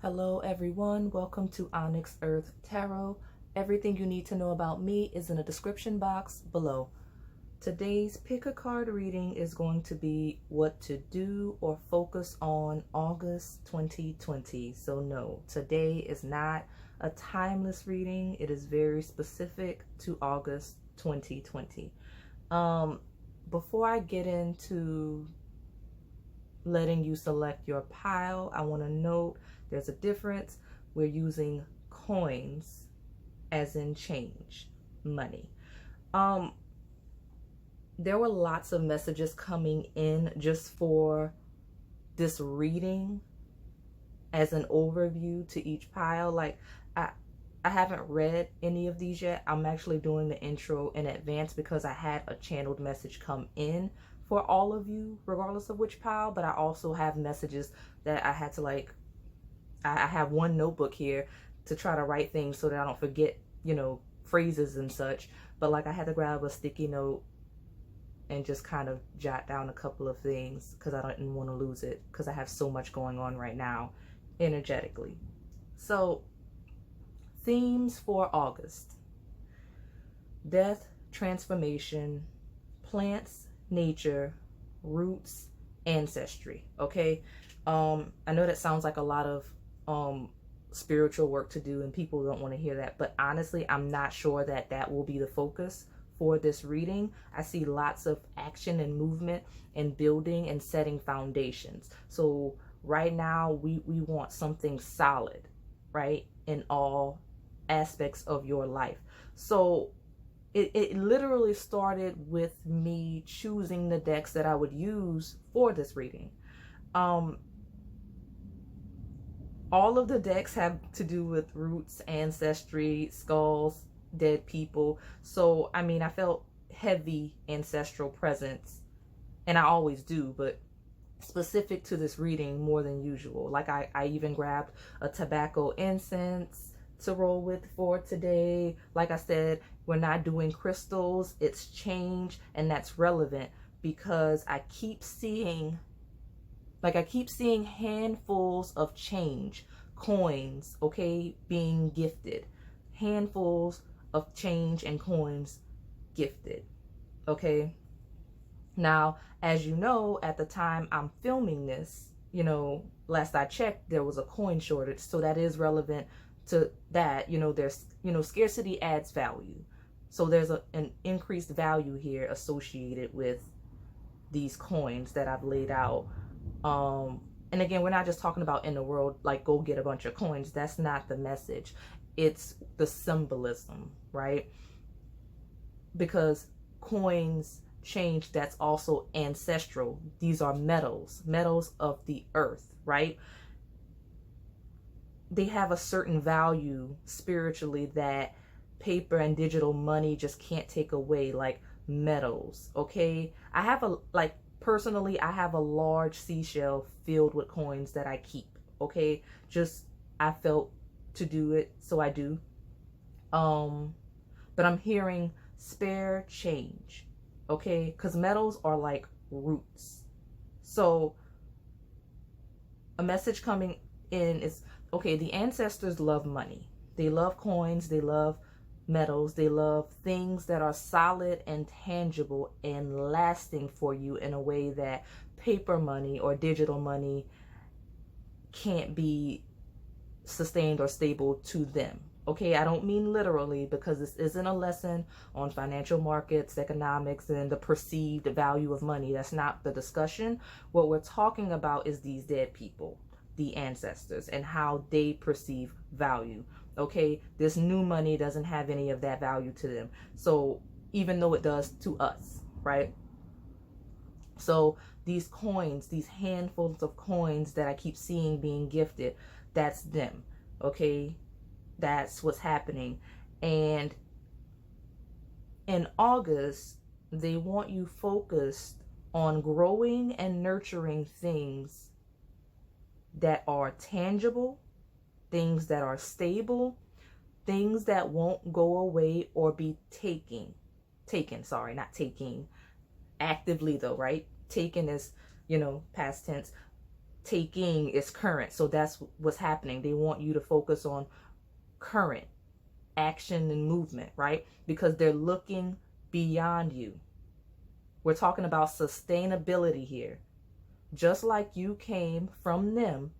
Hello everyone, welcome to Onyx Earth Tarot. Everything you need to know about me is in the description box below. Today's pick a card reading is going to be what to do or focus on August 2020. So no, today is not a timeless reading. It is very specific to August 2020. Before I get into letting you select your pile, I want to note there's a difference. We're using coins as in change, money. There were lots of messages coming in just for this reading as an overview to each pile. Like I haven't read any of these yet. I'm actually doing the intro in advance because I had a channeled message come in for all of you, regardless of which pile, but I also have messages that I had to I have one notebook here to try to write things so that I don't forget, phrases and such. But I had to grab a sticky note and just kind of jot down a couple of things because I didn't want to lose it because I have so much going on right now energetically. So, themes for August: death, transformation, plants, nature, roots, ancestry. Okay. I know that sounds like a lot of spiritual work to do and people don't want to hear that, but honestly I'm not sure that that will be the focus for this reading. I see lots of action and movement and building and setting foundations. So right now we want something solid, right, in all aspects of your life. So it literally started with me choosing the decks that I would use for this reading. All of the decks have to do with roots, ancestry, skulls, dead people. So, I felt heavy ancestral presence, and I always do, but specific to this reading more than usual. I even grabbed a tobacco incense to roll with for today. Like I said, we're not doing crystals. It's change, and that's relevant because I keep seeing handfuls of change, coins, okay, being gifted. Handfuls of change and coins gifted, okay? Now, as you know, at the time I'm filming this, last I checked, there was a coin shortage. So that is relevant to that. There's, scarcity adds value. So there's an increased value here associated with these coins that I've laid out. And again, we're not just talking about in the world, go get a bunch of coins. That's not the message. It's the symbolism, right? Because coins, change, that's also ancestral. These are metals of the earth, right? They have a certain value spiritually that paper and digital money just can't take away, like metals, okay? Personally, I have a large seashell filled with coins that I keep, okay? I felt to do it, so I do. But I'm hearing spare change, okay? Because metals are like roots. So a message coming in is, okay, the ancestors love money. They love coins, they love metals, they love things that are solid and tangible and lasting for you in a way that paper money or digital money can't be sustained or stable to them. Okay, I don't mean literally, because this isn't a lesson on financial markets, economics, and the perceived value of money. That's not the discussion. What we're talking about is these dead people, the ancestors, and how they perceive value. Okay, this new money doesn't have any of that value to them. So even though it does to us, right? So these coins, these handfuls of coins that I keep seeing being gifted, that's them. Okay, that's what's happening. And in August, they want you focused on growing and nurturing things that are tangible, things that are stable, things that won't go away or be taken, not taking actively though, right? Taken is, past tense. taking is current. So that's what's happening. They want you to focus on current action and movement, right? Because they're looking beyond you. We're talking about sustainability here. Just like you came from them,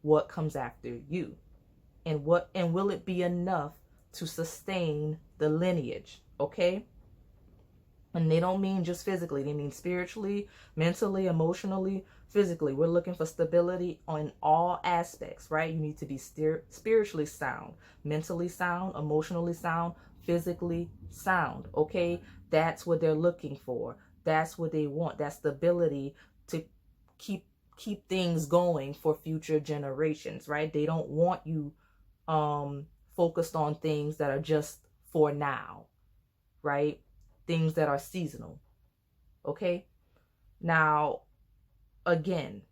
what comes after you? And will it be enough to sustain the lineage? Okay? And they don't mean just physically. They mean spiritually, mentally, emotionally, physically. We're looking for stability on all aspects, right? You need to be spiritually sound, mentally sound, emotionally sound, physically sound, okay? That's what they're looking for. That's what they want. That stability to keep things going for future generations, right? They don't want you focused on things that are just for now, right? Things that are seasonal. Okay? Now, again,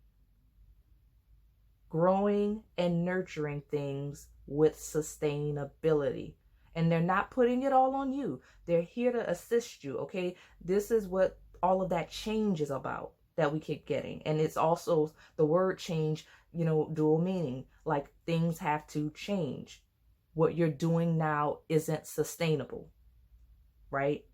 growing and nurturing things with sustainability. And they're not putting it all on you. They're here to assist you, okay? This is what all of that change is about that we keep getting. And it's also the word change, dual meaning. Like things have to change. What you're doing now isn't sustainable, right?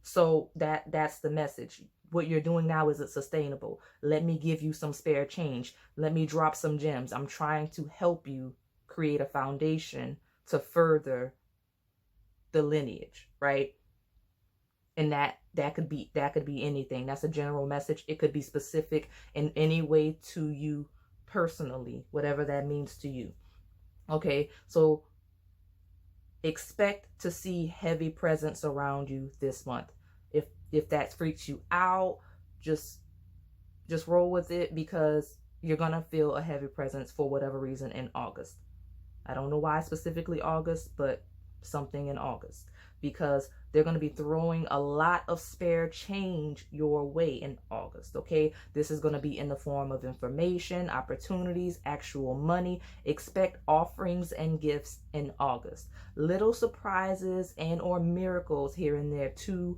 So that's the message. What you're doing now isn't sustainable. Let me give you some spare change. Let me drop some gems. I'm trying to help you create a foundation to further the lineage, right? And that could be anything. That's a general message. It could be specific in any way to you personally, whatever that means to you. Okay, so expect to see heavy presence around you this month. If that freaks you out, just roll with it, because you're gonna feel a heavy presence for whatever reason in August. I don't know why specifically August, but something in August, because they're going to be throwing a lot of spare change your way in August. Okay, this is going to be in the form of information, opportunities, actual money. Expect offerings and gifts in August. Little surprises and or miracles here and there to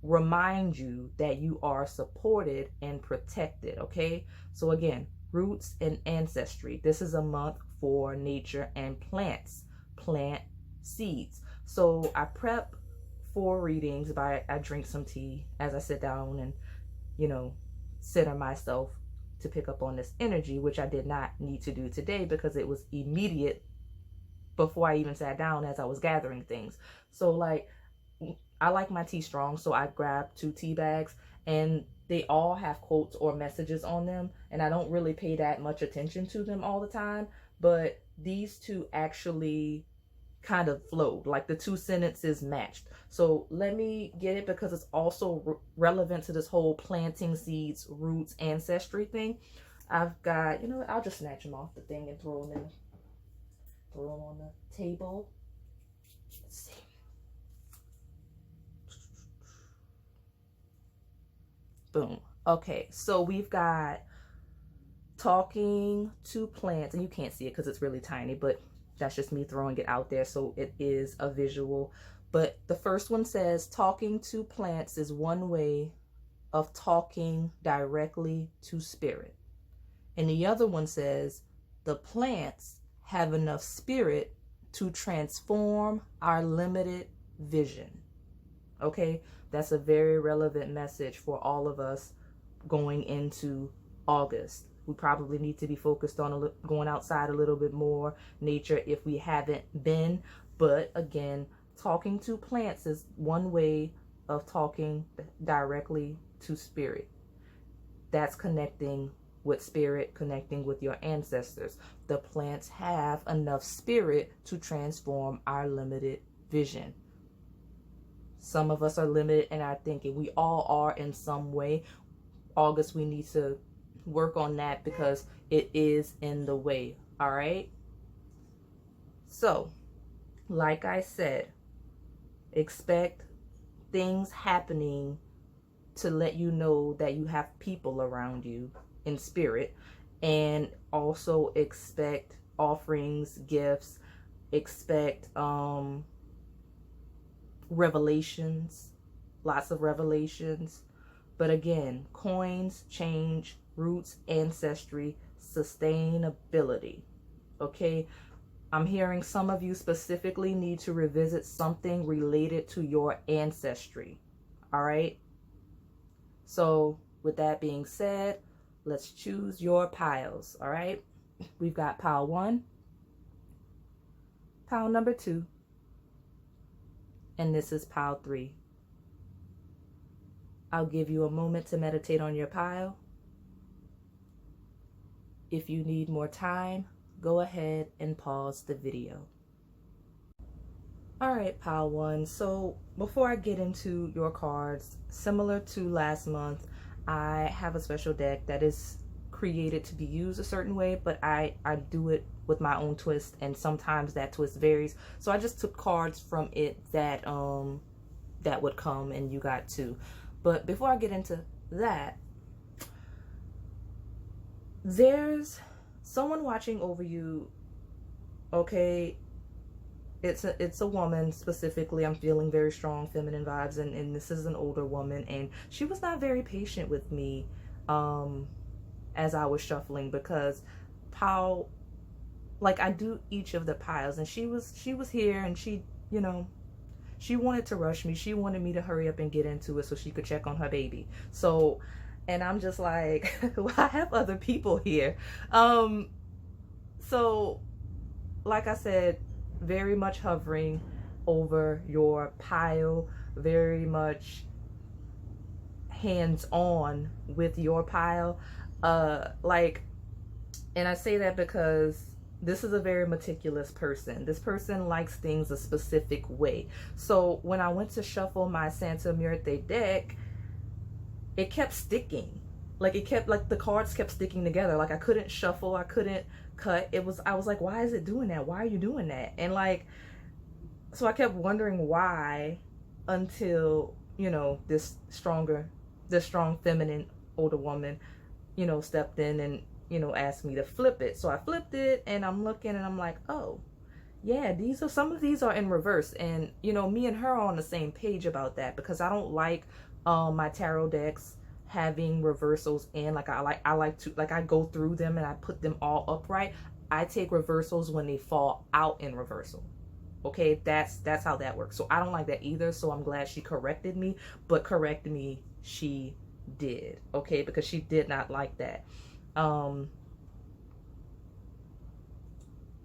remind you that you are supported and protected. Okay, so again, roots and ancestry. This is a month for nature and plants. Plant seeds. So I prep for readings I drink some tea as I sit down and center myself to pick up on this energy, which I did not need to do today because it was immediate before I even sat down as I was gathering things. So like, I like my tea strong, so I grabbed 2 tea bags, and they all have quotes or messages on them, and I don't really pay that much attention to them all the time, but these 2 actually kind of flowed, like the 2 sentences matched. So let me get it, because it's also relevant to this whole planting seeds, roots, ancestry thing. I've got, I'll just snatch them off the thing and throw them on the table. Let's see. Boom. Okay, so we've got talking to plants, and you can't see it because it's really tiny, but that's just me throwing it out there, so it is a visual. But the first one says, talking to plants is one way of talking directly to spirit. And the other one says, the plants have enough spirit to transform our limited vision. Okay, that's a very relevant message for all of us going into August. We probably need to be focused on going outside a little bit more, nature, if we haven't been. But again, talking to plants is one way of talking directly to spirit. That's connecting with spirit, connecting with your ancestors. The plants have enough spirit to transform our limited vision. Some of us are limited in our thinking. We all are in some way. August, we need to work on that because it is in the way. All right. So, like I said, expect things happening to let you know that you have people around you in spirit, and also expect offerings, gifts, expect revelations, lots of revelations. But again, coins change, roots, ancestry, sustainability. Okay, I'm hearing some of you specifically need to revisit something related to your ancestry. All right, so with that being said, let's choose your piles. All right, we've got pile 1, pile number 2, and this is pile 3. I'll give you a moment to meditate on your pile. If you need more time, go ahead and pause the video. All right, pile 1. So before I get into your cards, similar to last month, I have a special deck that is created to be used a certain way, but I do it with my own twist, and sometimes that twist varies. So I just took cards from it that would come, and you got 2. But before I get into that, there's someone watching over you. Okay, it's a woman specifically. I'm feeling very strong feminine vibes, and this is an older woman, and she was not very patient with me as I was shuffling, because like I do each of the piles, and she was here, and she, you know, she wanted to rush me. She wanted me to hurry up and get into it so she could check on her baby. So, and I'm just like, well, I have other people here. So like I said, very much hovering over your pile, very much hands-on with your pile. Like, and I say that because this is a very meticulous person. This person likes things a specific way. So when I went to shuffle my Santa Muerte deck, it kept sticking. Like the cards kept sticking together. Like I couldn't shuffle, I couldn't cut. I was like, why is it doing that? Why are you doing that? And like, so I kept wondering why, until, you know, this strong feminine older woman, you know, stepped in and, you know, asked me to flip it. So I flipped it, and I'm looking, and I'm like, oh yeah, some of these are in reverse. And, you know, me and her are on the same page about that, because I don't like my tarot decks having reversals in. Like I like to, like, I go through them and I put them all upright. I take reversals when they fall out in reversal. Okay, that's how that works. So I don't like that either. So I'm glad she corrected me, but correct me she did. Okay, because she did not like that.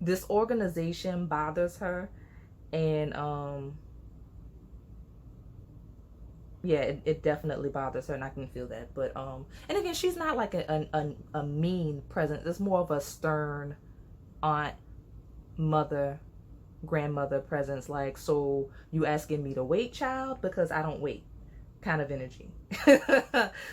This organization bothers her, and yeah, it definitely bothers her, and I can feel that. But and again, she's not like a mean presence. It's more of a stern aunt, mother, grandmother presence. Like, so you asking me to wait, child, because I don't wait, kind of energy.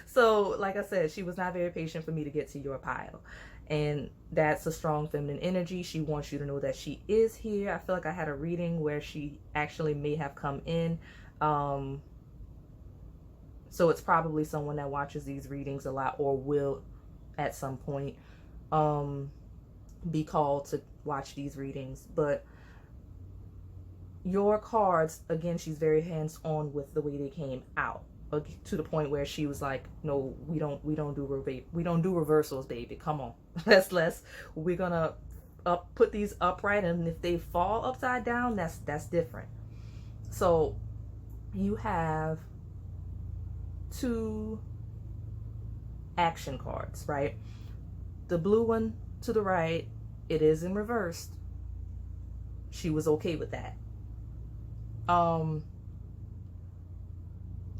So like I said, she was not very patient for me to get to your pile, and that's a strong feminine energy. She wants you to know that she is here. I feel like I had a reading where she actually may have come in. So it's probably someone that watches these readings a lot, or will at some point be called to watch these readings. But your cards, again, she's very hands-on with the way they came out, to the point where she was like, no, we don't do reversals, baby. Come on. We're gonna put these upright, and if they fall upside down, that's different. So you have 2 action cards, right? The blue one to the right, it is in reverse. She was okay with that.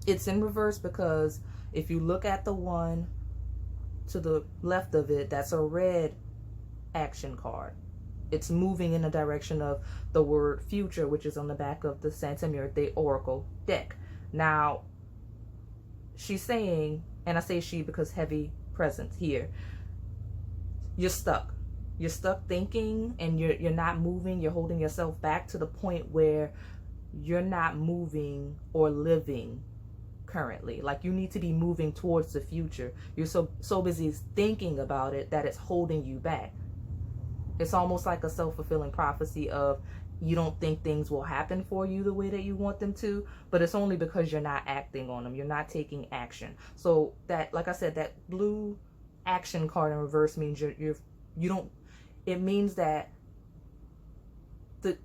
It's in reverse because if you look at the one to the left of it, that's a red action card. It's moving in the direction of the word future, which is on the back of the Santa Muerte Oracle deck. Now, she's saying, and I say she because heavy presence here, you're stuck. You're stuck thinking, and you're not moving. You're holding yourself back to the point where you're not moving or living currently. Like, you need to be moving towards the future. You're so busy thinking about it that it's holding you back. It's almost like a self-fulfilling prophecy of, you don't think things will happen for you the way that you want them to, but it's only because you're not acting on them. You're not taking action. So that, like I said, that blue action card in reverse means you don't, it means that the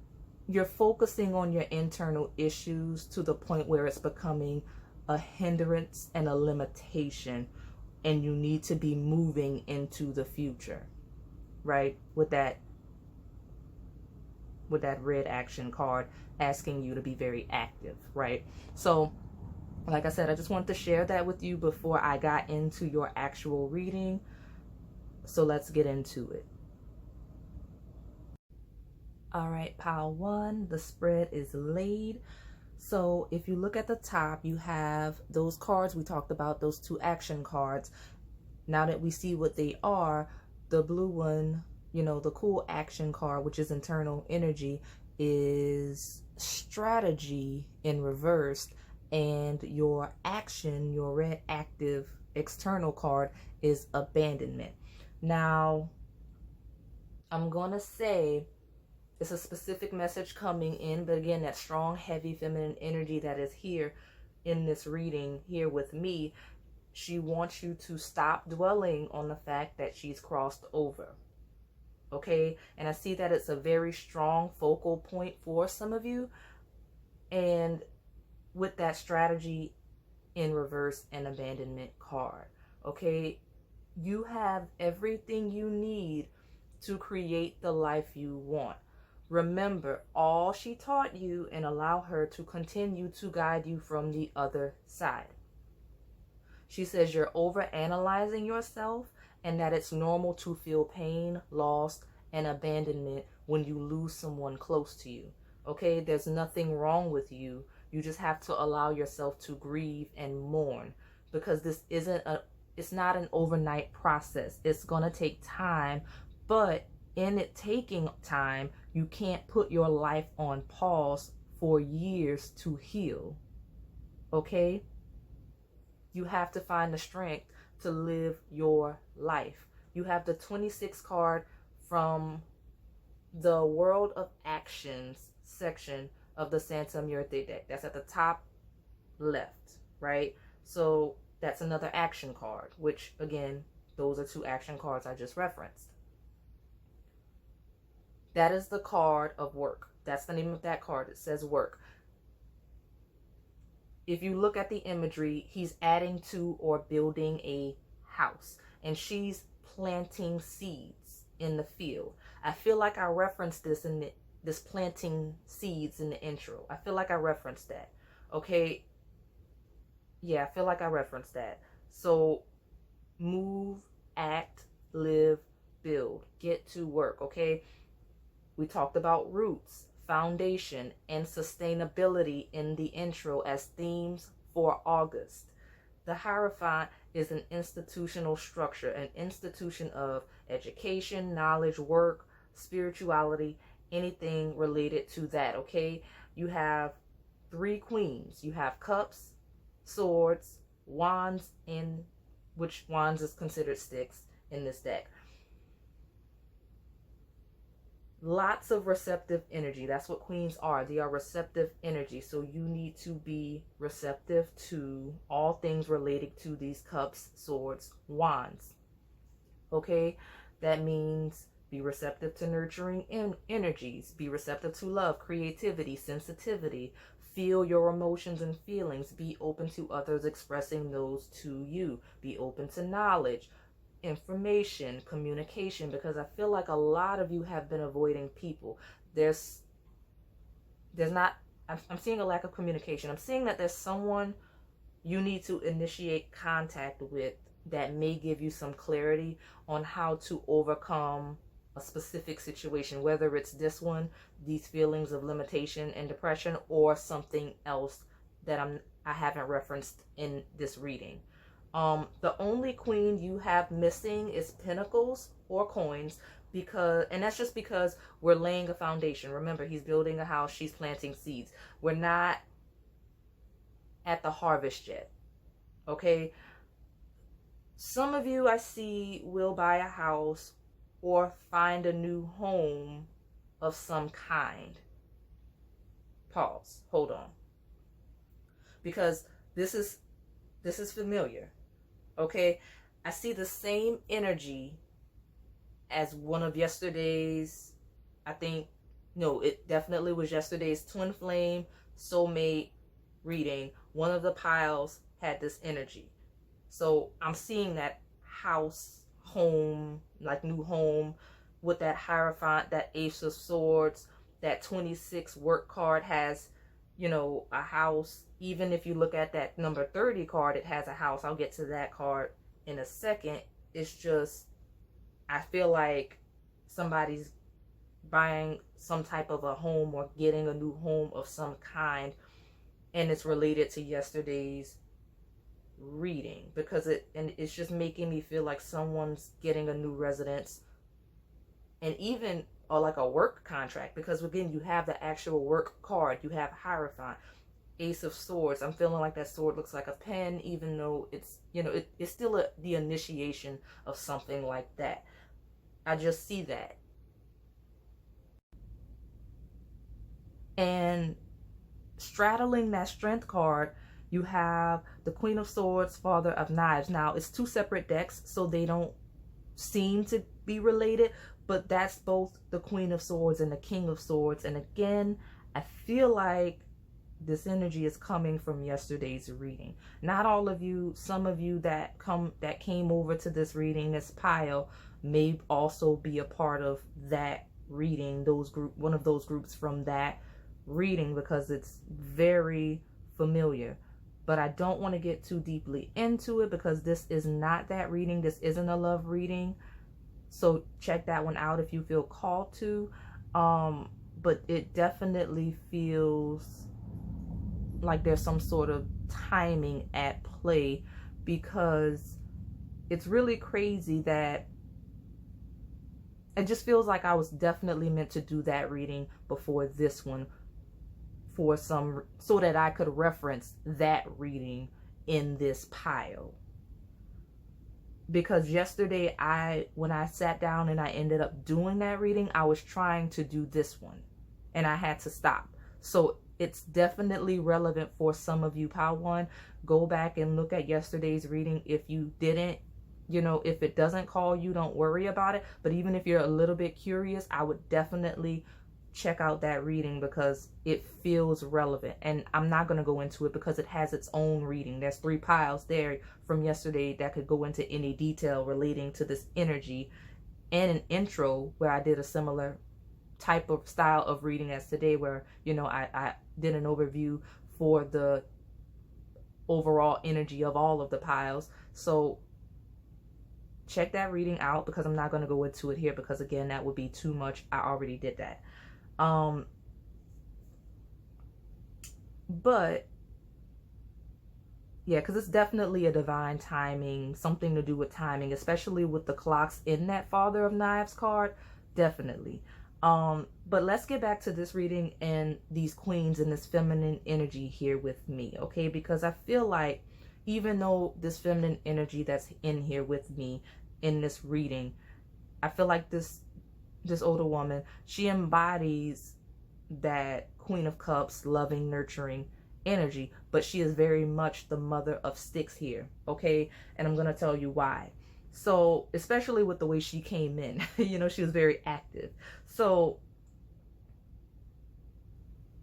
you're focusing on your internal issues to the point where it's becoming a hindrance and a limitation, and you need to be moving into the future, right? With that red action card asking you to be very active, right? So like I said, I just wanted to share that with you before I got into your actual reading. So let's get into it. All right, pile one, the spread is laid. So if you look at the top, you have those cards we talked about, those two action cards. Now that we see what they are, the blue one, you know, the cool action card, which is internal energy, is strategy in reverse. And your action, your red active external card, is abandonment. Now, I'm going to say it's a specific message coming in, but again, that strong, heavy feminine energy that is here in this reading here with me, she wants you to stop dwelling on the fact that she's crossed over. Okay? And I see that it's a very strong focal point for some of you. And with that strategy in reverse and abandonment card, okay, you have everything you need to create the life you want. Remember all she taught you and allow her to continue to guide you from the other side. She says you're overanalyzing yourself and that it's normal to feel pain, loss, and abandonment when you lose someone close to you. Okay, there's nothing wrong with you. You just have to allow yourself to grieve and mourn, because this isn't it's not an overnight process. It's gonna take time, but in it taking time, you can't put your life on pause for years to heal. Okay? You have to find the strength to live your life. You have the 26 card from the World of Actions section of the Santa Muerte deck. That's at the top left, right? So that's another action card, which again, those are two action cards I just referenced. That is the card of work. That's the name of that card. It says work. If you look at the imagery, he's adding to or building a house, and she's planting seeds in the field. I feel like I referenced this in this planting seeds in the intro. I feel like I referenced that. Okay. Yeah, I feel like I referenced that. So move, act, live, build, get to work. Okay. We talked about roots, foundation, and sustainability in the intro as themes for August. The Hierophant is an institutional structure, an institution of education, knowledge, work, spirituality, anything related to that, okay? You have three queens. You have cups, swords, wands, in which wands is considered sticks in this deck. Lots of receptive energy. That's what queens are. They are receptive energy. So you need to be receptive to all things related to these cups, swords, wands. Okay? That means be receptive to nurturing energies. Be receptive to love, creativity, sensitivity. Feel your emotions and feelings. Be open to others expressing those to you. Be open to knowledge, information, communication, because I feel like a lot of you have been avoiding people. There's not, I'm seeing a lack of communication. I'm seeing that there's someone you need to initiate contact with that may give you some clarity on how to overcome a specific situation, whether it's this one, these feelings of limitation and depression, or something else that I haven't referenced in this reading. The only queen you have missing is pentacles or coins, and that's just because we're laying a foundation. Remember, he's building a house, she's planting seeds. We're not at the harvest yet. Okay? Some of you I see will buy a house or find a new home of some kind. Pause. Hold on. Because this is familiar. Okay, I see the same energy as one of yesterday's, I think, no, it definitely was yesterday's twin flame soulmate reading. One of the piles had this energy. So I'm seeing that house, home, like new home, with that Hierophant, that Ace of Swords, that 26 work card has, a house. Even if you look at that number 30 card, it has a house. I'll get to that card in a second. It's just, I feel like somebody's buying some type of a home or getting a new home of some kind, and it's related to yesterday's reading, because it's just making me feel like someone's getting a new residence, and even or like a work contract, because again you have the actual work card, you have Hierophant, Ace of Swords. I'm feeling like that sword looks like a pen, even though it's it's still the initiation of something like that. I just see that. And straddling that Strength card, you have the Queen of Swords, Father of Knives. Now, it's two separate decks, so they don't seem to be related, but that's both the Queen of Swords and the King of Swords. And again, I feel like this energy is coming from yesterday's reading. Not all of you, some of you that came over to this reading, this pile, may also be a part of that reading, one of those groups from that reading, because it's very familiar. But I don't want to get too deeply into it, because this is not that reading. This isn't a love reading, so check that one out if you feel called to. But it definitely feels like there's some sort of timing at play, because it's really crazy that it just feels like I was definitely meant to do that reading before this one, so that I could reference that reading in this pile. Because yesterday, when I sat down and I ended up doing that reading, I was trying to do this one and I had to stop. So it's definitely relevant for some of you. Pile 1, go back and look at yesterday's reading. If you didn't, if it doesn't call you, don't worry about it. But even if you're a little bit curious, I would definitely check out that reading, because it feels relevant. And I'm not going to go into it because it has its own reading. There's 3 piles there from yesterday that could go into any detail relating to this energy, and an intro where I did a similar type of style of reading as today, where I did an overview for the overall energy of all of the piles. So check that reading out, because I'm not going to go into it here, because again, that would be too much. I already did that. But yeah, because it's definitely a divine timing, something to do with timing, especially with the clocks in that Father of Knives card. Definitely. But let's get back to this reading and these queens and this feminine energy here with me, okay? Because I feel like even though this feminine energy that's in here with me in this reading, I feel like this older woman, she embodies that Queen of Cups, loving, nurturing energy, but she is very much the Mother of Sticks here, okay? And I'm going to tell you why. So, especially with the way she came in, she was very active. So,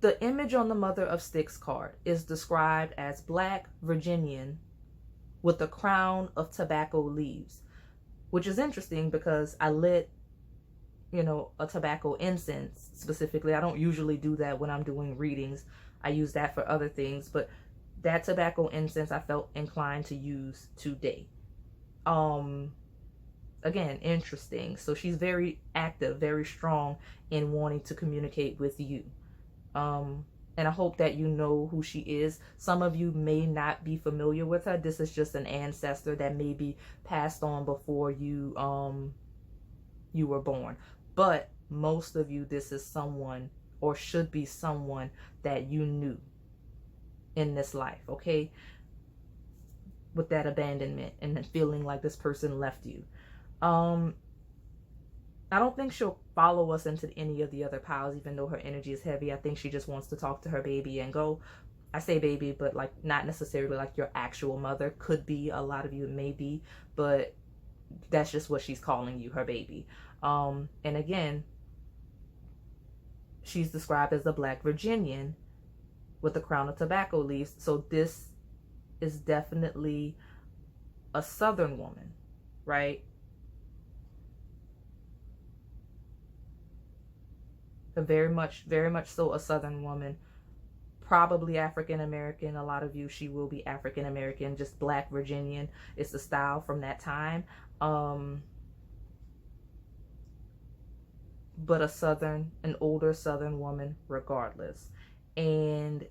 the image on the Mother of Sticks card is described as Black Virginian with a crown of tobacco leaves, which is interesting because I lit a tobacco incense specifically. I don't usually do that when I'm doing readings. I use that for other things, but that tobacco incense I felt inclined to use today. Again, interesting. So she's very active, very strong in wanting to communicate with you. And I hope that you know who she is. Some of you may not be familiar with her. This is just an ancestor that may be passed on before you you were born. But most of you, this is someone, or should be someone, that you knew in this life, okay? With that abandonment and feeling like this person left you. I don't think she'll follow us into any of the other piles, even though her energy is heavy. I think she just wants to talk to her baby and go. I say baby, but like not necessarily like your actual mother. Could be, a lot of you it may be, but that's just what she's calling you, her baby. And again, she's described as a Black Virginian with a crown of tobacco leaves. So this is definitely a Southern woman, right? A very much so a Southern woman. Probably African American. A lot of you, she will be African American. Just Black Virginian is the style from that time. But a Southern, an older Southern woman regardless. And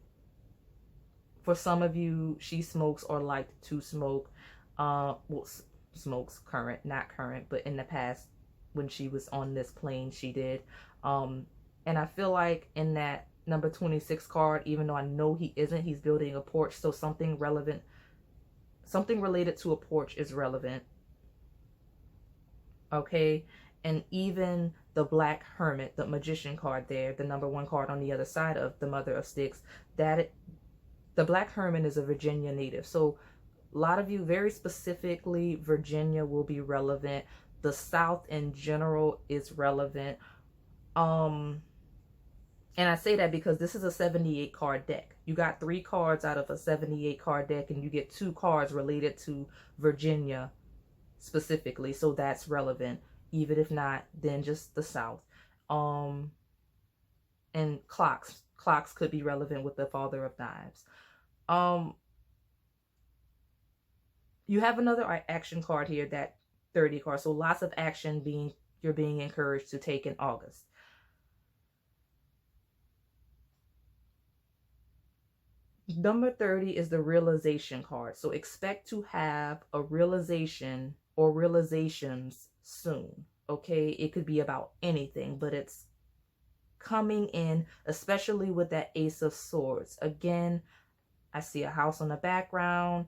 for some of you, she smokes or liked to smoke. Well, smokes current, not current, but in the past when she was on this plane, she did. And I feel like in that number 26 card, even though I know he isn't, he's building a porch. So something relevant, something related to a porch is relevant. Okay. And even the Black Hermit, the Magician card there, the number 1 card on the other side of the Mother of Sticks, the Black Hermit is a Virginia native. So a lot of you, very specifically, Virginia will be relevant. The South in general is relevant. And I say that because this is a 78 card deck. You got 3 cards out of a 78 card deck, and you get 2 cards related to Virginia specifically. So that's relevant. Even if not, then just the South. And clocks. Clocks could be relevant with the Father of Knives. You have another action card here, that 30 card. So lots of action you're being encouraged to take in August. Number 30 is the realization card. So expect to have a realization or realizations soon. Okay, it could be about anything, but it's coming in, especially with that Ace of Swords. Again, I see a house on the background.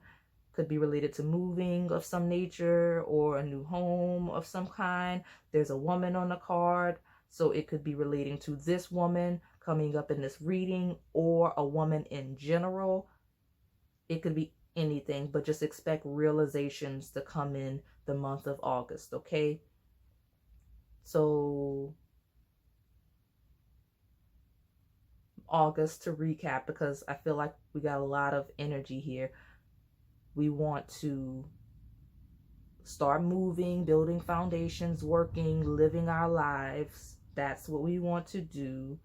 Could be related to moving of some nature or a new home of some kind. There's a woman on the card, so it could be relating to this woman coming up in this reading, or a woman in general. It could be anything, but just expect realizations to come in the month of August, okay? So August, to recap, because I feel like we got a lot of energy here. We want to start moving, building foundations, working, living our lives. That's what we want to do.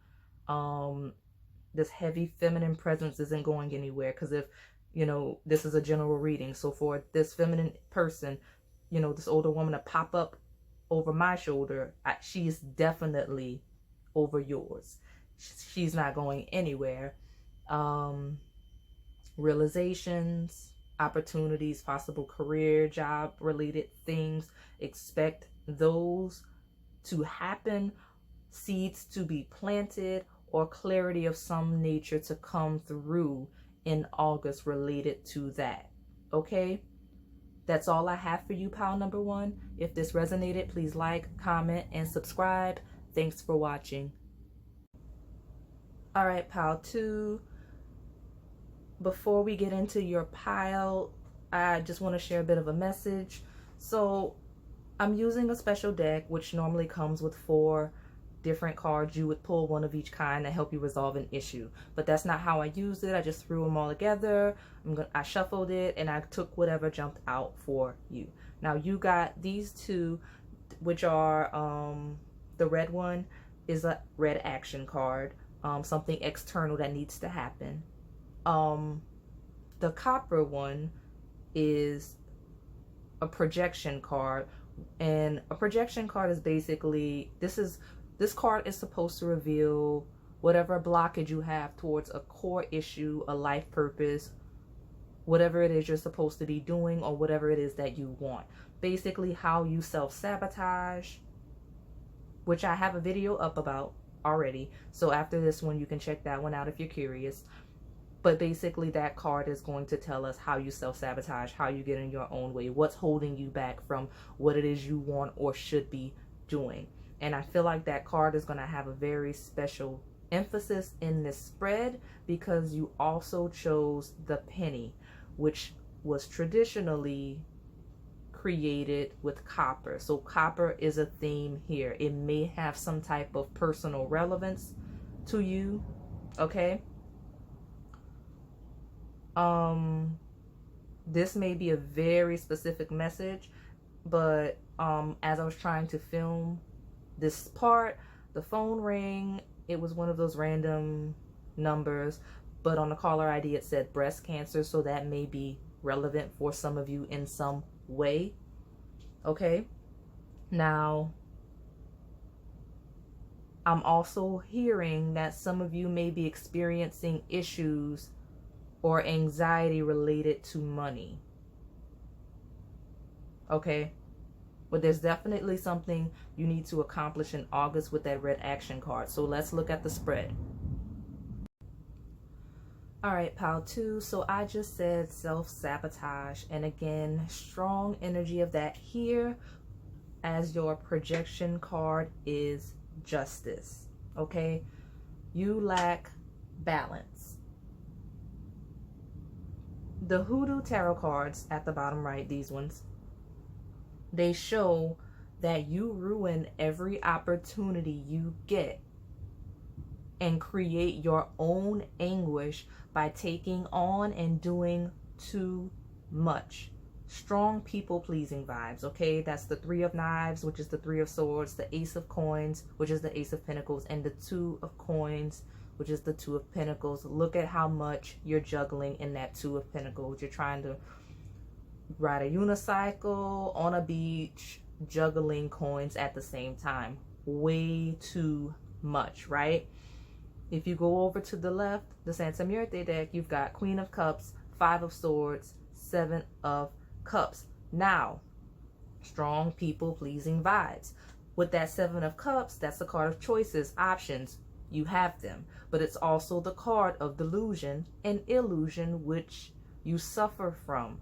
This heavy feminine presence isn't going anywhere, because if, you know, this is a general reading. So for this feminine person, you know, this older woman to pop up over my shoulder, she's definitely over yours. She's not going anywhere. Realizations, opportunities, possible career, job related things. Expect those to happen, seeds to be planted, or clarity of some nature to come through in August related to that. Okay? That's all I have for you, pile number 1. If this resonated, please like, comment, and subscribe. Thanks for watching. All right, pile 2. Before we get into your pile, I just want to share a bit of a message. So I'm using a special deck, which normally comes with 4 different cards. You would pull one of each kind to help you resolve an issue, but that's not how I used it. I just threw them all together. I shuffled it, and I took whatever jumped out for you. Now you got these 2, which are the red one is a red action card, something external that needs to happen. The copper one is a projection card, and a projection card is basically, this card is supposed to reveal whatever blockage you have towards a core issue, a life purpose, whatever it is you're supposed to be doing, or whatever it is that you want. Basically how you self-sabotage, which I have a video up about already. So after this one, you can check that one out if you're curious. But basically that card is going to tell us how you self-sabotage, how you get in your own way, what's holding you back from what it is you want or should be doing. And I feel like that card is going to have a very special emphasis in this spread because you also chose the penny, which was traditionally created with copper. So copper is a theme here. It may have some type of personal relevance to you, okay? This may be a very specific message, but as I was trying to film this part, the phone rang. It was one of those random numbers, but on the caller ID it said breast cancer, so that may be relevant for some of you in some way. Okay, now I'm also hearing that some of you may be experiencing issues or anxiety related to money. Okay, but there's definitely something you need to accomplish in August with that red action card. So let's look at the spread. All right, pile 2. So I just said self-sabotage, and again, strong energy of that here as your projection card is justice. Okay, you lack balance. The Hoodoo tarot cards at the bottom right, these ones, they show that you ruin every opportunity you get and create your own anguish by taking on and doing too much. Strong people-pleasing vibes, okay? That's the 3 of Knives, which is the 3 of Swords, the Ace of Coins, which is the Ace of Pentacles, and the 2 of Coins, which is the 2 of Pentacles. Look at how much you're juggling in that 2 of Pentacles. You're trying to ride a unicycle on a beach, juggling coins at the same time. Way too much, right? If you go over to the left, the Santa Muerte deck, you've got Queen of Cups, 5 of Swords, 7 of Cups. Now, strong people-pleasing vibes. With that 7 of Cups, that's the card of choices, options. You have them. But it's also the card of delusion and illusion, which you suffer from.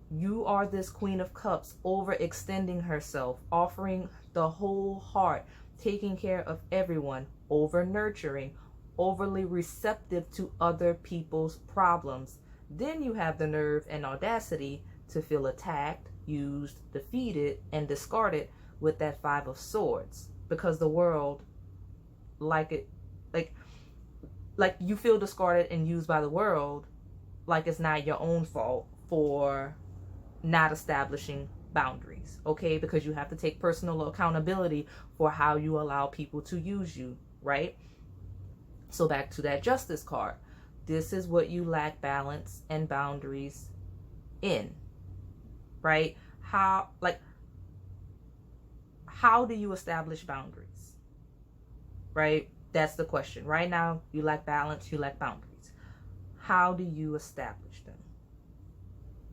You are this Queen of Cups, overextending herself, offering the whole heart, taking care of everyone, over-nurturing, overly receptive to other people's problems. Then you have the nerve and audacity to feel attacked, used, defeated, and discarded with that 5 of Swords. Because the world, like you feel discarded and used by the world, like it's not your own fault for not establishing boundaries, okay? Because you have to take personal accountability for how you allow people to use you, right? So back to that Justice card. This is what you lack balance and boundaries in, right? How do you establish boundaries, right? That's the question. Right now, you lack balance, you lack boundaries. How do you establish them?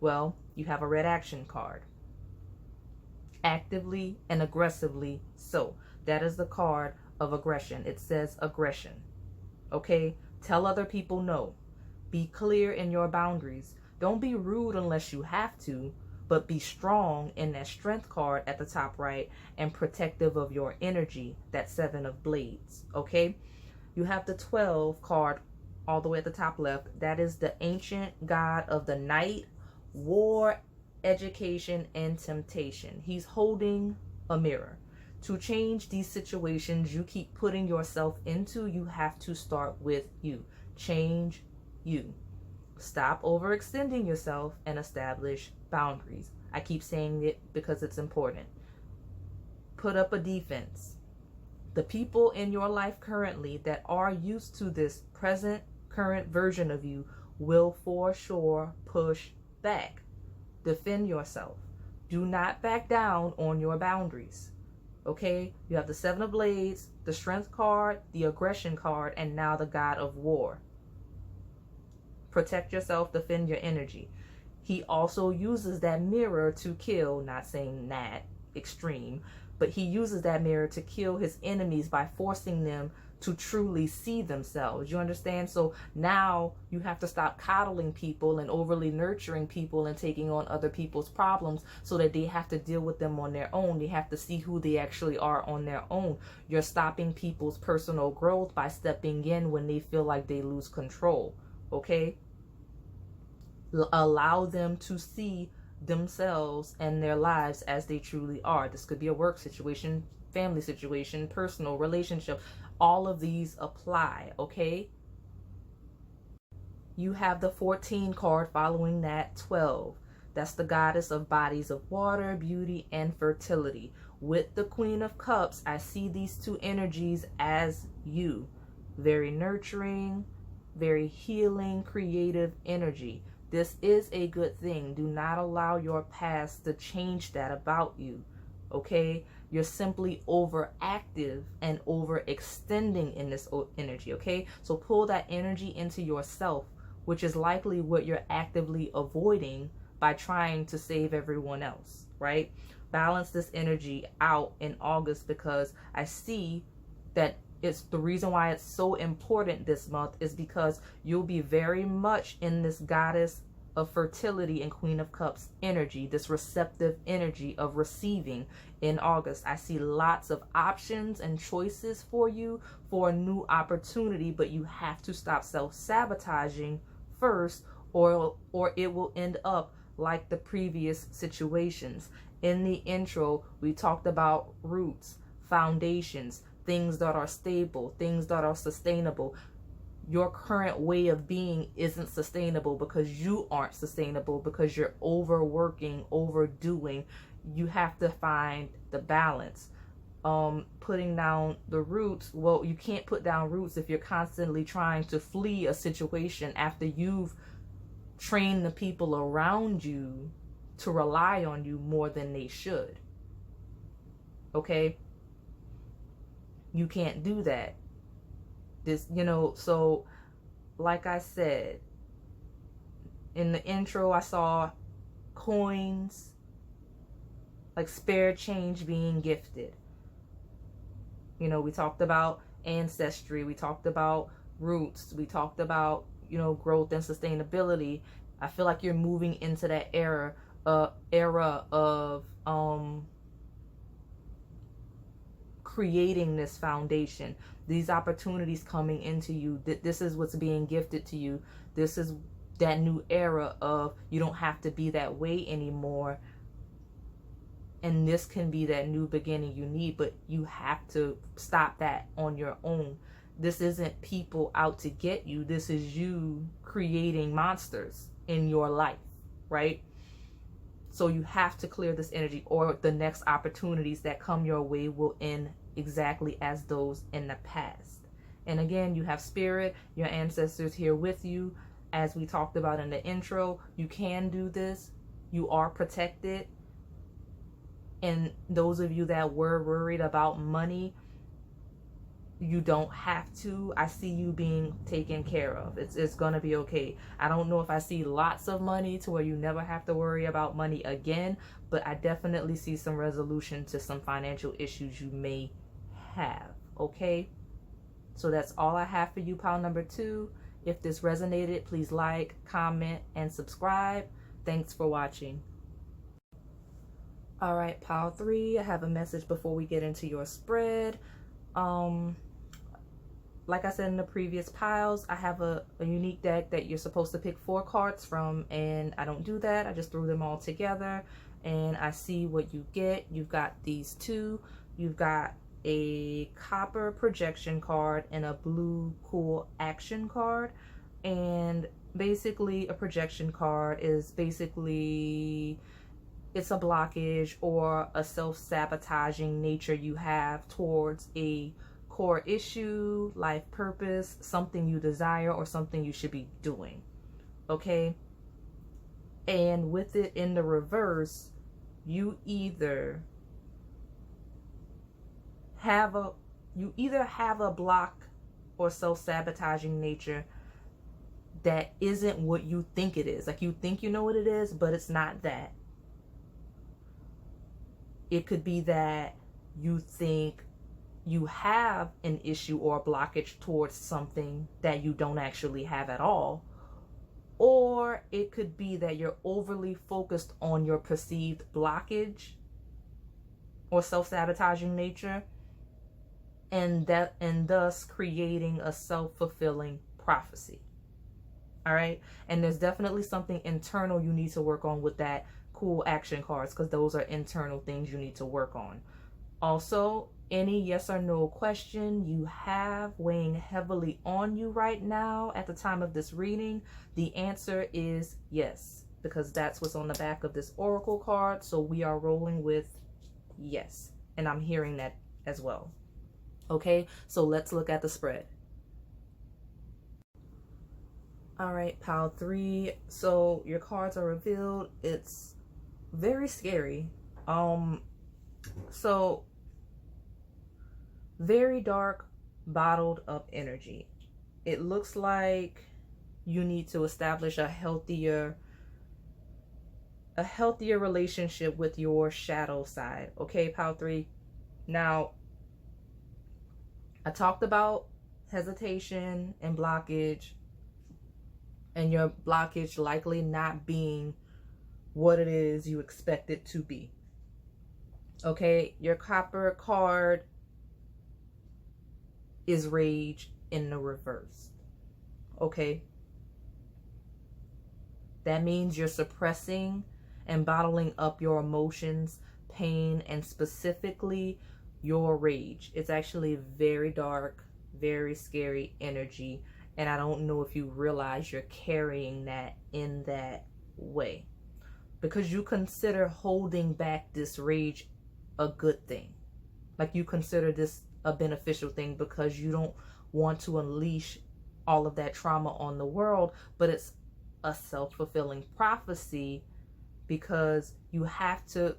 Well, you have a red action card. Actively and aggressively so. That is the card of aggression. It says aggression. Okay? Tell other people no. Be clear in your boundaries. Don't be rude unless you have to, but be strong in that strength card at the top right and protective of your energy, that 7 of Blades. Okay? You have the 12 card all the way at the top left. That is the ancient god of the night, war, education, and temptation. He's holding a mirror. To change these situations you keep putting yourself into, you have to start with you. Change you. Stop overextending yourself and establish boundaries. I keep saying it because it's important. Put up a defense. The people in your life currently that are used to this current version of you will for sure push back. Defend yourself. Do not back down on your boundaries. Okay? You have the 7 of Blades, the Strength card, the Aggression card, and now the God of War. Protect yourself, defend your energy. He also uses that mirror to kill, not saying that extreme, but he uses that mirror to kill his enemies by forcing them to truly see themselves. You understand? So now you have to stop coddling people and overly nurturing people and taking on other people's problems so that they have to deal with them on their own. They have to see who they actually are on their own. You're stopping people's personal growth by stepping in when they feel like they lose control. Okay? Allow them to see themselves and their lives as they truly are. This could be a work situation, family situation, personal relationship. All of these apply, okay? You have the 14 card following that, 12. That's the goddess of bodies of water, beauty, and fertility. With the Queen of Cups, I see these two energies as you. Very nurturing, very healing, creative energy. This is a good thing. Do not allow your past to change that about you, okay? You're simply overactive and overextending in this energy, okay? So pull that energy into yourself, which is likely what you're actively avoiding by trying to save everyone else, right? Balance this energy out in August, because I see that it's the reason why it's so important this month is because you'll be very much in this goddess of fertility and Queen of Cups energy, this receptive energy of receiving in August. I see lots of options and choices for you for a new opportunity, but you have to stop self-sabotaging first, or it will end up like the previous situations. In the intro, we talked about roots, foundations, things that are stable, things that are sustainable. Your current way of being isn't sustainable because you aren't sustainable, because you're overworking, overdoing. You have to find the balance. Putting down the roots, well, you can't put down roots if you're constantly trying to flee a situation after you've trained the people around you to rely on you more than they should. Okay? You can't do that. This, so like I said, in the intro, I saw coins, like spare change being gifted. We talked about ancestry. We talked about roots. We talked about, growth and sustainability. I feel like you're moving into that era of creating this foundation, these opportunities coming into you. This is what's being gifted to you. This is that new era of you don't have to be that way anymore. And this can be that new beginning you need, but you have to stop that on your own. This isn't people out to get you. This is you creating monsters in your life, right? So you have to clear this energy, or the next opportunities that come your way will end exactly as those in the past. And again, you have spirit, your ancestors here with you. As we talked about in the intro, you can do this. You are protected. And those of you that were worried about money, you don't have to. I see you being taken care of. It's gonna be okay. I don't know if I see lots of money to where you never have to worry about money again, but I definitely see some resolution to some financial issues you may have. Okay, so that's all I have for you, pile number 2. If this resonated, please like, comment, and subscribe. Thanks for watching. All right, pile 3, I have a message before we get into your spread. Like I said in the previous piles, I have a unique deck that you're supposed to pick 4 cards from, and I don't do that. I just threw them all together, and I see what you get. You've got these 2. You've got a copper projection card and a blue cool action card. And basically, a projection card is basically, it's a blockage or a self-sabotaging nature you have towards a core issue, life purpose, something you desire, or something you should be doing. Okay? And with it in the reverse, you either have a block or self-sabotaging nature that isn't what you think it is. Like, you think you know what it is, but it's not that. It could be that you think you have an issue or a blockage towards something that you don't actually have at all. Or it could be that you're overly focused on your perceived blockage or self-sabotaging nature, and thus creating a self-fulfilling prophecy. All right. And there's definitely something internal you need to work on with that cool action cards, because those are internal things you need to work on. Also, any yes or no question you have weighing heavily on you right now at the time of this reading, the answer is yes, because that's what's on the back of this oracle card. So we are rolling with yes, and I'm hearing that as well. Okay, so let's look at the spread. All right, pile 3. So your cards are revealed. It's very scary. So very dark, bottled up energy. It looks like you need to establish a healthier relationship with your shadow side. Okay, pile 3. Now, I talked about hesitation and blockage, and your blockage likely not being what it is you expect it to be. Okay, your copper card is rage in the reverse. Okay, that means you're suppressing and bottling up your emotions, pain, and specifically your rage. It's actually very dark, very scary energy, and I don't know if you realize you're carrying that in that way, because you consider holding back this rage a good thing. Like, you consider this a beneficial thing because you don't want to unleash all of that trauma on the world, but it's a self-fulfilling prophecy, because you have to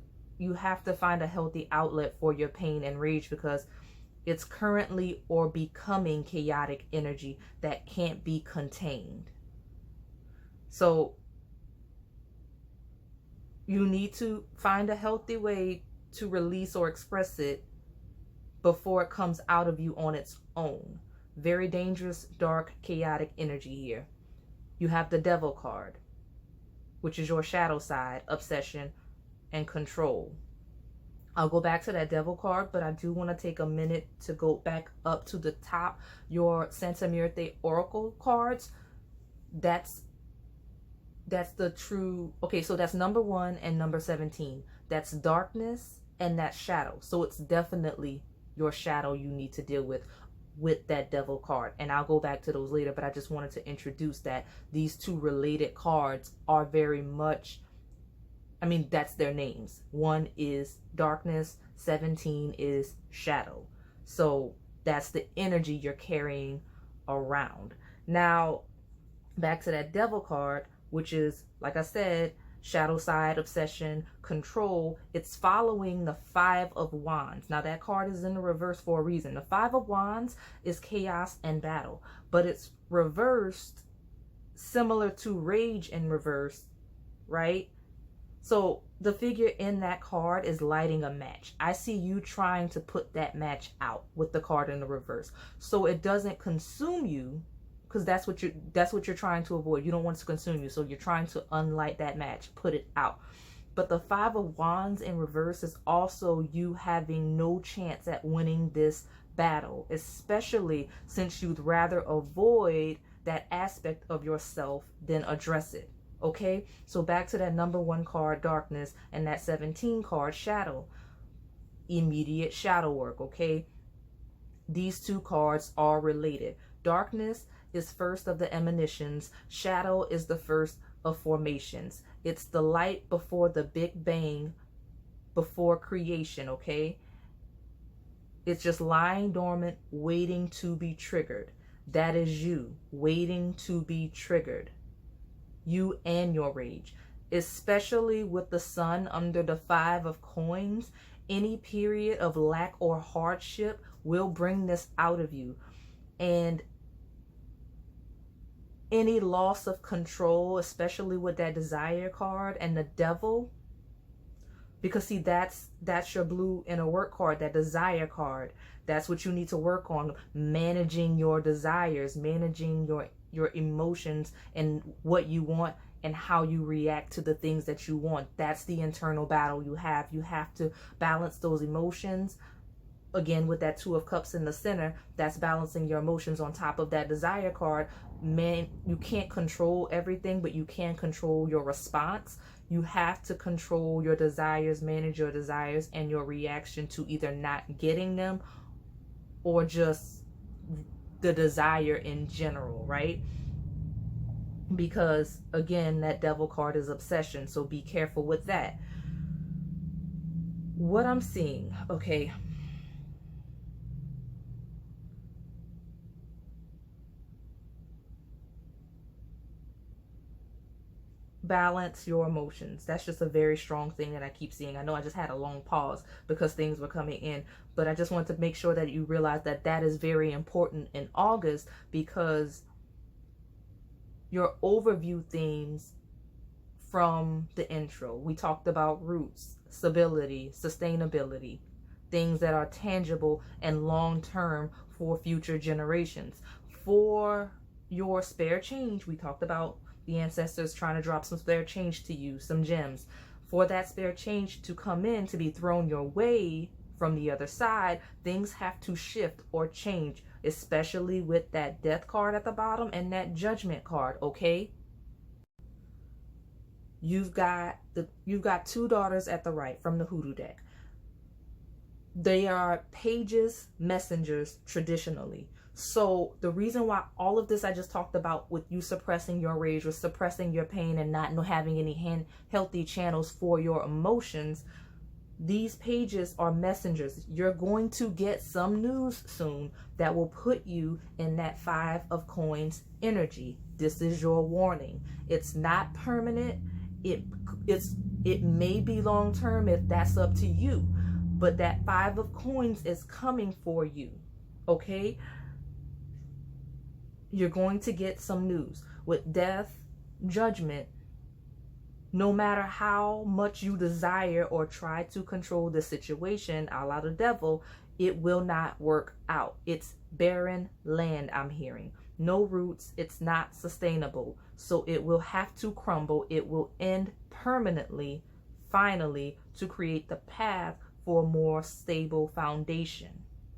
find a healthy outlet for your pain and rage, because it's currently or becoming chaotic energy that can't be contained. So you need to find a healthy way to release or express it before it comes out of you on its own. Very dangerous, dark, chaotic energy here. You have the Devil card, which is your shadow side, obsession, and control. I'll go back to that Devil card, but I do want to take a minute to go back up to the top. Your Santa Muerte Oracle cards, that's the true, okay, so that's number 1 and number 17. That's darkness and that's shadow. So it's definitely your shadow you need to deal with that Devil card, and I'll go back to those later, but I just wanted to introduce that these two related cards are very much, I mean, that's their names. 1 is darkness, 17 is shadow. So that's the energy you're carrying around. Now, back to that Devil card, which is, like I said, shadow side, obsession, control. It's following the 5 of Wands. Now, that card is in the reverse for a reason. The 5 of Wands is chaos and battle, but it's reversed similar to rage in reverse, right? So the figure in that card is lighting a match. I see you trying to put that match out with the card in the reverse, so it doesn't consume you, because that's what you're trying to avoid. You don't want it to consume you, so you're trying to unlight that match, put it out. But the 5 of Wands in reverse is also you having no chance at winning this battle, especially since you'd rather avoid that aspect of yourself than address it. Okay, so back to that number 1 card, darkness, and that 17 card, shadow. Immediate shadow work. Okay, these two cards are related. Darkness is first of the emanations. Shadow is the first of formations. It's the light before the Big Bang, before creation. Okay, it's just lying dormant, waiting to be triggered. That is you, waiting to be triggered. You and your rage, especially with the sun under the 5 of coins. Any period of lack or hardship will bring this out of you, and any loss of control, especially with that desire card and the Devil, Because see, that's your blue inner work card, that desire card. That's what you need to work on, managing your desires, managing your emotions and what you want and how you react to the things that you want. That's the internal battle you have. You have to balance those emotions. Again, with that 2 of Cups in the center, that's balancing your emotions on top of that desire card. Man, you can't control everything, but you can control your response. You have to control your desires, manage your desires and your reaction to either not getting them or just the desire in general, right? Because again, that Devil card is obsession, so be careful with that. What I'm seeing, okay, balance your emotions. That's just a very strong thing that I keep seeing. I know I just had a long pause because things were coming in, but I just want to make sure that you realize that that is very important in August, because your overview themes from the intro, we talked about roots, stability, sustainability, things that are tangible and long-term for future generations. For your spare change, we talked about the ancestors trying to drop some spare change to you, some gems. For that spare change to come in, to be thrown your way from the other side, things have to shift or change, especially with that Death card at the bottom and that Judgment card, okay? You've got 2 daughters at the right from the Hoodoo deck. They are pages, messengers traditionally. So the reason why all of this I just talked about, with you suppressing your rage or suppressing your pain and not having any healthy channels for your emotions, these pages are messengers. You're going to get some news soon that will put you in that 5 of Coins energy. This is your warning. It's not permanent. It may be long term, if that's up to you, but that 5 of Coins is coming for you, okay? You're going to get some news. With Death, Judgment, no matter how much you desire or try to control the situation, a la the Devil, it will not work out. It's barren land, I'm hearing. No roots. It's not sustainable. So it will have to crumble. It will end permanently, finally, to create the path for a more stable foundation.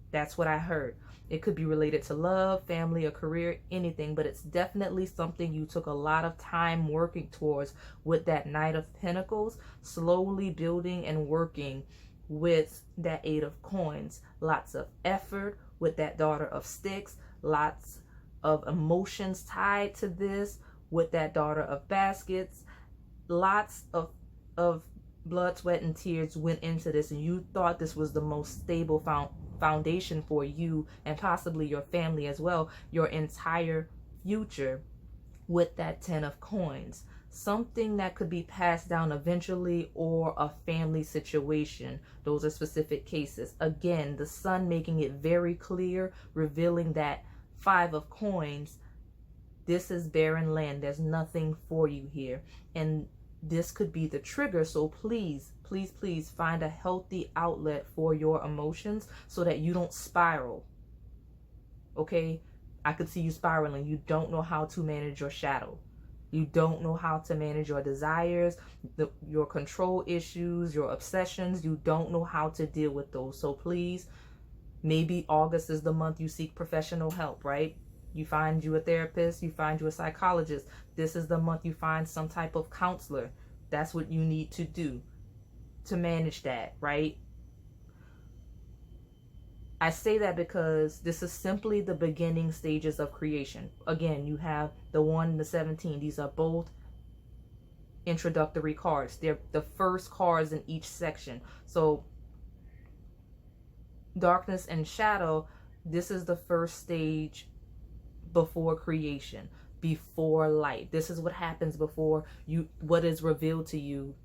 That's what I heard. It could be related to love, family, a career, anything, but it's definitely something you took a lot of time working towards with that Knight of Pentacles, slowly building and working with that 8 of Coins. Lots of effort with that Daughter of Sticks, lots of emotions tied to this with that Daughter of Baskets. Lots of blood, sweat, and tears went into this, and you thought this was the most stable foundation for you and possibly your family as well, your entire future, with that 10 of Coins. Something that could be passed down eventually, or a family situation. Those are specific cases. Again, the Sun making it very clear, revealing that 5 of Coins, this is barren land. There's nothing for you here. And this could be the trigger. So please, please, please find a healthy outlet for your emotions so that you don't spiral. Okay? I could see you spiraling. You don't know how to manage your shadow. You don't know how to manage your desires, your control issues, your obsessions. You don't know how to deal with those. So please, maybe August is the month you seek professional help, right? You find you a therapist, you find you a psychologist. This is the month you find some type of counselor. That's what you need to do to manage that, right? I say that because this is simply the beginning stages of creation. Again, you have the 1 and the 17. These are both introductory cards. They're the first cards in each section. So darkness and shadow, this is the first stage before creation, before light. This is what happens before you, what is revealed to you.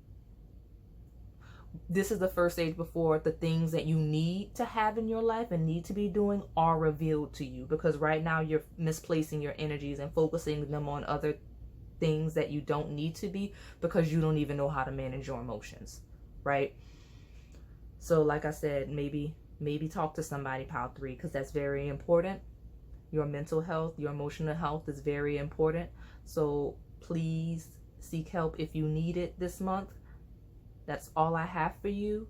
This is the first stage before the things that you need to have in your life and need to be doing are revealed to you, because right now you're misplacing your energies and focusing them on other things that you don't need to be, because you don't even know how to manage your emotions. right? So like I said, maybe talk to somebody, pile 3, because that's very important. Your mental health, your emotional health is very important. So please seek help if you need it this month. That's all I have for you.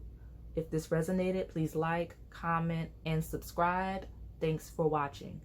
If this resonated, please like, comment, and subscribe. Thanks for watching.